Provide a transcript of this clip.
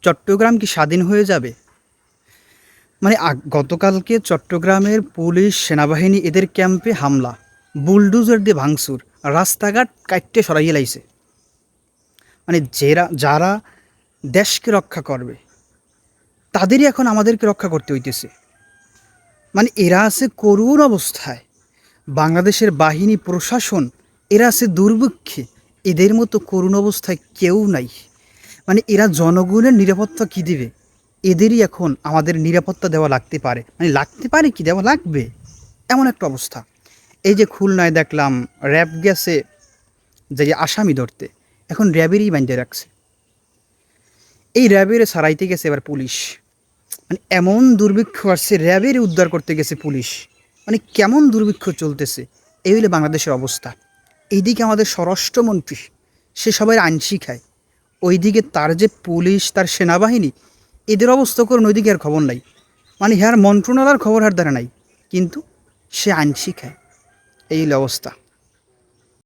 চট্টগ্রাম কি স্বাধীন হয়ে যাবে? মানে গতকালকে চট্টগ্রামের পুলিশ, সেনাবাহিনী এদের ক্যাম্পে হামলা, বুলডোজার দিয়ে ভাঙচুর, রাস্তাঘাট কাইট্টে সরাইয়া লাইছে। মানে যারা দেশকে রক্ষা করবে, তাদেরই এখন আমাদেরকে রক্ষা করতে হইতেছে। মানে এরা আছে করুণ অবস্থায়, বাংলাদেশের বাহিনী, প্রশাসন এরা আছে দুর্ভিক্ষে। এদের মতো করুণ অবস্থায় কেউ নাই। মানে এরা জনগণের নিরাপত্তা কী দিবে? এদেরই এখন আমাদের নিরাপত্তা দেওয়া লাগতে পারে, মানে লাগতে পারে কি, দেওয়া লাগবে, এমন একটা অবস্থা। এই যে খুলনায় দেখলাম র্যাব গেছে যে আসামি ধরতে, এখন র্যাবেরই বাইন্ধে রাখছে। এই র্যাবের সারাইতে গেছে এবার পুলিশ। মানে এমন দুর্ভিক্ষ আসছে, র্যাবের উদ্ধার করতে গেছে পুলিশ। মানে কেমন দুর্ভিক্ষ চলতেছে, এই হইলে বাংলাদেশের অবস্থা। এইদিকে আমাদের স্বরাষ্ট্রমন্ত্রী, সে সবাই আইন শিখায়, ওইদিকে তার যে পুলিশ, তার সেনাবাহিনী, এদের অবস্থা করুন, ওইদিকে আর খবর নাই। মানে হ্যার মন্ত্রণালয়ের খবর হার দ্বারা নাই, কিন্তু সে আইন শিখায়। এই হলো অবস্থা।